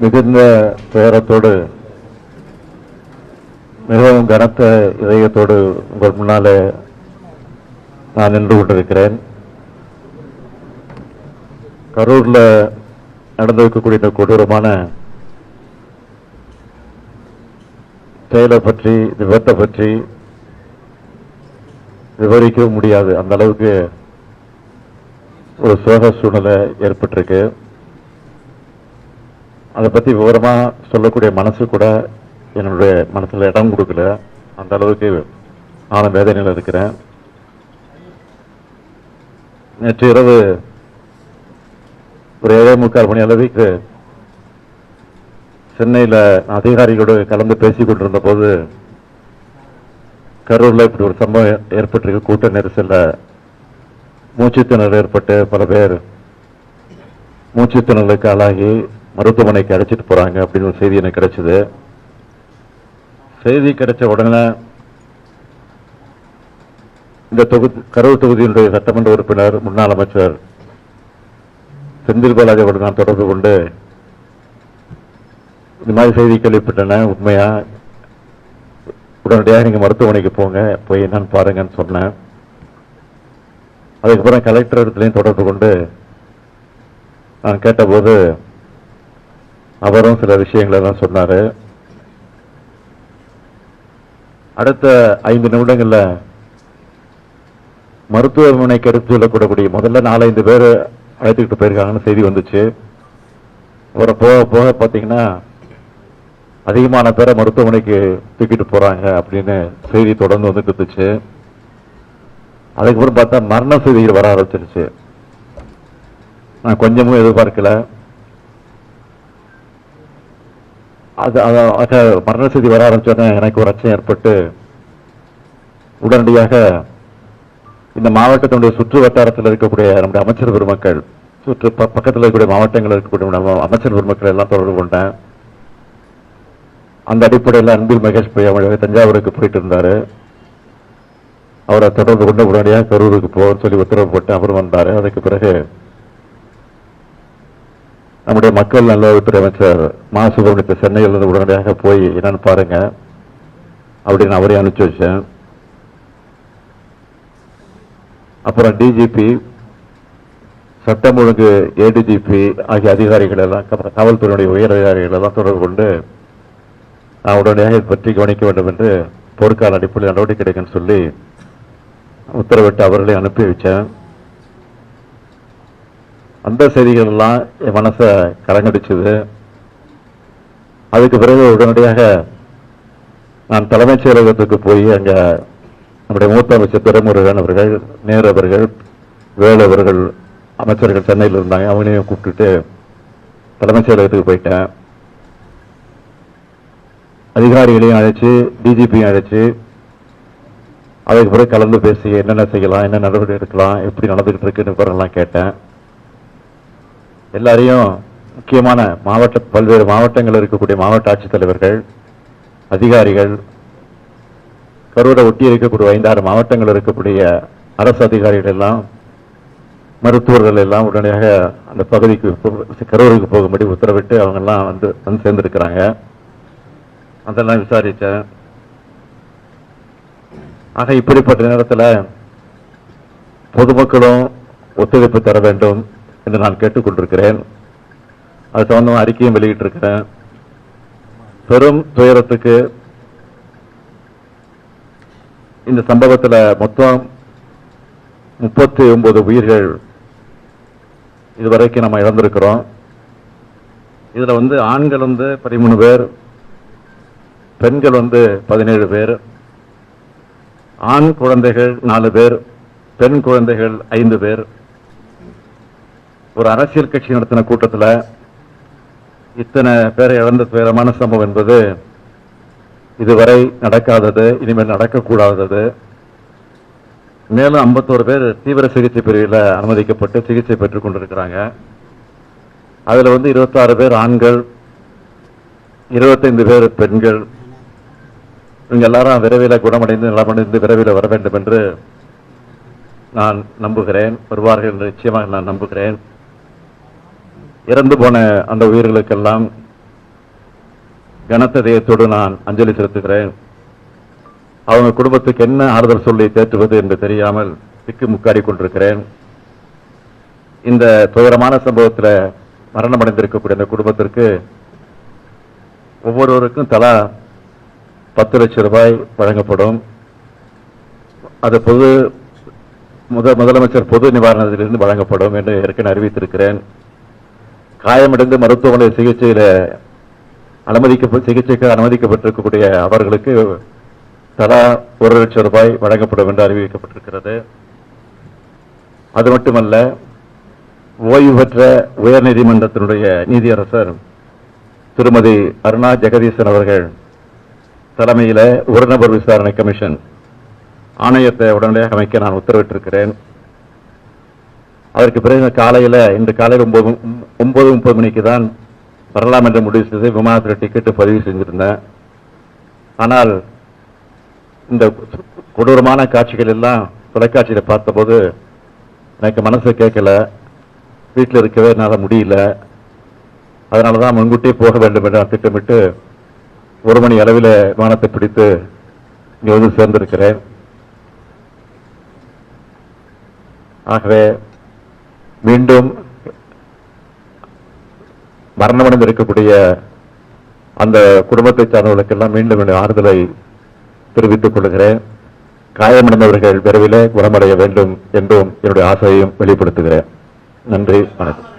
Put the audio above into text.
மிகுந்த துயரத்தோடு மிகவும் கனத்த இதயத்தோடு உங்கள் முன்னாலே நான் நின்று கொண்டிருக்கிறேன். கரூர்ல நடந்திருக்கக்கூடிய இந்த கொடூரமான செயலை பற்றி, விபத்தை பற்றி விவரிக்கவும் முடியாது. அந்த அளவுக்கு ஒரு சோக சூழ்நிலை ஏற்பட்டிருக்கு. அதை பற்றி விவரமா சொல்லக்கூடிய மனசு கூட என்னுடைய மனசுல இடம் கொடுக்கல. அந்த அளவுக்கு ஆன வேதனையில் இருக்கிறேன். நேற்று இரவு ஒரு 7:45 மணி அளவுக்கு சென்னையில் அதிகாரிகளோடு கலந்து பேசிக் கொண்டிருந்த போது கரூர்ல இப்படி ஒரு சம்பவம் ஏற்பட்டிருக்கு. கூட்ட நெரிசல்ல மூச்சுத்திணறல் ஏற்பட்டு பல பேர் மூச்சுத்திணறலுக்கு ஆளாகி மருத்துவமனைக்கு அழைச்சிட்டு போறாங்க அப்படின்னு ஒரு செய்தி எனக்கு கிடைச்சது. செய்தி கிடைச்ச உடனே இந்த கரூர் தொகுதியினுடைய சட்டமன்ற உறுப்பினர் முன்னாள் அமைச்சர் செந்தில் பாலாஜியோடு நான் தொடர்பு கொண்டு இந்த மாதிரி செய்தி கேள்விப்பட்டன, உண்மையா, உடனடியாக நீங்க மருத்துவமனைக்கு போங்க, போய் என்னன்னு பாருங்கன்னு சொன்னேன். அதுக்கப்புறம் கலெக்டர் இடத்துலையும் தொடர்பு கொண்டு நான் கேட்டபோது அவரும் சில விஷயங்களை தான் சொன்னாரு. அடுத்த 5 நிமிடங்கள்ல மருத்துவமனைக்கு எடுத்து செல்லக்கூடக்கூடிய முதல்ல 4-5 பேர் அழைத்துக்கிட்டு போயிருக்காங்கன்னு செய்தி வந்துச்சு. அப்புறம் போக போக பார்த்தீங்கன்னா அதிகமான பேரை மருத்துவமனைக்கு தூக்கிட்டு போறாங்க அப்படின்னு செய்தி தொடர்ந்து வந்துட்டு இருந்துச்சு. அதுக்கப்புறம் பார்த்தா மரண செய்திகள் வர ஆரம்பிச்சிருச்சு. நான் கொஞ்சமும் எதிர்பார்க்கல. மரண செய்தி வர ஆரம்பிச்சோன்னே எனக்கு ஒரு அச்சம் ஏற்பட்டு உடனடியாக இந்த மாவட்டத்தினுடைய சுற்று வட்டாரத்தில் இருக்கக்கூடிய நம்முடைய அமைச்சர் பெருமக்கள், சுற்று பக்கத்தில் இருக்கக்கூடிய மாவட்டங்களில் இருக்கக்கூடிய அமைச்சர் பெருமக்கள் எல்லாம் தொடர்பு கொண்டேன். அந்த அடிப்படையில் அன்பில் மகேஷ் பொய்யாமொழி தஞ்சாவூருக்கு போயிட்டு இருந்தாரு. அவரை தொடர்பு கொண்டு உடனடியாக கரூருக்கு போன்னு சொல்லி உத்தரவு போட்டு அவர் வந்தாரு. அதுக்கு பிறகு நம்முடைய மக்கள் நல்வாழ்வுத்துறை அமைச்சர் மா சுப்பிரமணியத்தை சென்னையிலிருந்து உடனடியாக போய் என்னன்னு பாருங்க அப்படின்னு அவரே அனுப்பிச்சு வச்சேன். அப்புறம் டிஜிபி, சட்டம் ஒழுங்கு ஏடிஜிபி ஆகிய அதிகாரிகள் எல்லாம், காவல்துறையினுடைய உயர் அதிகாரிகள் எல்லாம் தொடர்பு கொண்டு நான் உடனடியாக இதை பற்றி கவனிக்க வேண்டும் என்று போர்க்கால அடிப்படையில் நடவடிக்கை எடுக்கன்னு சொல்லி உத்தரவிட்டு அவர்களை அனுப்பி வச்சேன். அந்த செய்திகள் எல்லாம் என் மனசை கலங்கடிச்சது. அதுக்கு பிறகு உடனடியாக நான் தலைமைச் செயலகத்துக்கு போய் அங்க நம்முடைய மூத்த அமைச்சர் துரைமுருகன் அவர்கள், நேரு அவர்கள், வேலு அவர்கள் அமைச்சர்கள் சென்னையில் இருந்தாங்க. அவங்களையும் கூப்பிட்டுட்டு தலைமைச் செயலகத்துக்கு போயிட்டேன். அதிகாரிகளையும் அழைச்சு, டிஜிபியும் அழைச்சு அதுக்கு பிறகு கலந்து பேசி என்னென்ன செய்யலாம், என்ன நடவடிக்கை எடுக்கலாம், எப்படி நடந்துகிட்டு இருக்குன்னு விவரம்லாம் கேட்டேன். எல்லாரையும் முக்கியமான பல்வேறு மாவட்டங்களில் இருக்கக்கூடிய மாவட்ட ஆட்சித்தலைவர்கள், அதிகாரிகள், கரூரை ஒட்டி இருக்கக்கூடிய 5-6 மாவட்டங்கள் இருக்கக்கூடிய அரசு அதிகாரிகள் எல்லாம், மருத்துவர்கள் எல்லாம் உடனடியாக அந்த பகுதிக்கு கரூருக்கு போகும்படி உத்தரவிட்டு அவங்க எல்லாம் வந்து சேர்ந்திருக்கிறாங்க. அதெல்லாம் விசாரித்தேன். ஆக இப்படிப்பட்ட நேரத்தில் பொதுமக்களும் ஒத்துழைப்பு தர வேண்டும் என்று நான் கேட்டுக்கொண்டிருக்கிறேன். அது சம்பந்தமாக அறிக்கையும் வெளியிட்டிருக்கிறேன். பெரும் துயரத்துக்கு இந்த சம்பவத்தில் மொத்தம் 39 உயிர்கள் இதுவரைக்கும் நம்ம இழந்திருக்கிறோம். இதுல ஆண்கள் 13 பேர், பெண்கள் 17 பேர், ஆண் குழந்தைகள் 4 பேர், பெண் குழந்தைகள் 5 பேர். ஒரு அரசியல் கட்சி நடத்தின கூட்டத்தில் இத்தனை பேரை இழந்த துயரமான சம்பவம் என்பது இதுவரை நடக்காதது, இனிமேல் நடக்கக்கூடாதது. மேலும் 51 பேர் தீவிர சிகிச்சை பிரிவில் அனுமதிக்கப்பட்டு சிகிச்சை பெற்றுக் கொண்டிருக்கிறாங்க. அதுல 26 பேர் ஆண்கள், 25 பேர் பெண்கள். இவங்க எல்லாரும் விரைவில் குணமடைந்து நலமடைந்து விரைவில் வர வேண்டும் என்று நான் நம்புகிறேன். வருவார்கள் என்று நிச்சயமாக நான் நம்புகிறேன். இறந்து போன அந்த உயிர்களுக்கெல்லாம் கனத்த இதயத்தோடு நான் அஞ்சலி செலுத்துகிறேன். அவங்க குடும்பத்துக்கு என்ன ஆறுதல் சொல்லி தேற்றுவது என்று தெரியாமல் திக்கு முக்காடி கொண்டிருக்கிறேன். இந்த துயரமான சம்பவத்தில் மரணமடைந்திருக்கக்கூடிய இந்த குடும்பத்திற்கு ஒவ்வொருவருக்கும் தலா 10 லட்சம் ரூபாய் வழங்கப்படும். அது முதலமைச்சர் பொது நிவாரணத்திலிருந்து வழங்கப்படும் என்று ஏற்கனவே அறிவித்திருக்கிறேன். காயமடைந்து மருத்துவமனை சிகிச்சைக்கு அனுமதிக்கப்பட்டிருக்கக்கூடிய அவர்களுக்கு தலா 1 லட்சம் ரூபாய் வழங்கப்படும் என்று அறிவிக்கப்பட்டிருக்கிறது. அது மட்டுமல்ல, ஓய்வு பெற்ற உயர்நீதிமன்றத்தினுடைய நீதியரசர் திருமதி அருணா ஜெகதீசன் அவர்கள் தலைமையில ஒரு நபர் விசாரணை கமிஷன் ஆணையத்தை உடனடியாக அமைக்க நான் உத்தரவிட்டிருக்கிறேன். அதற்கு பிறகு இன்று காலையில் 9:30 மணிக்கு தான் வரலாம் என்று முடிவு செய்து விமானத்தில் டிக்கெட்டு பதிவு செஞ்சிருந்தேன். ஆனால் இந்த கொடூரமான காட்சிகள் எல்லாம் தொலைக்காட்சியில் பார்த்தபோது எனக்கு மனசு கேட்கல, வீட்டில் இருக்கவே என்னால் முடியல. அதனால தான் முன்கூட்டியே போக வேண்டும் என்று நான் திட்டமிட்டு 1 மணி அளவில் விமானத்தை பிடித்து இங்கே வந்து சேர்ந்திருக்கிறேன். ஆகவே மீண்டும் மரணமடைந்து இருக்கக்கூடிய அந்த குடும்பத்தை சார்ந்தவர்களுக்கெல்லாம் மீண்டும் ஆறுதலை தெரிவித்துக் கொள்கிறேன். காயமடைந்தவர்கள் விரைவில் குணமடைய வேண்டும் என்றும் என்னுடைய ஆசையையும் வெளிப்படுத்துகிறேன். நன்றி, வணக்கம்.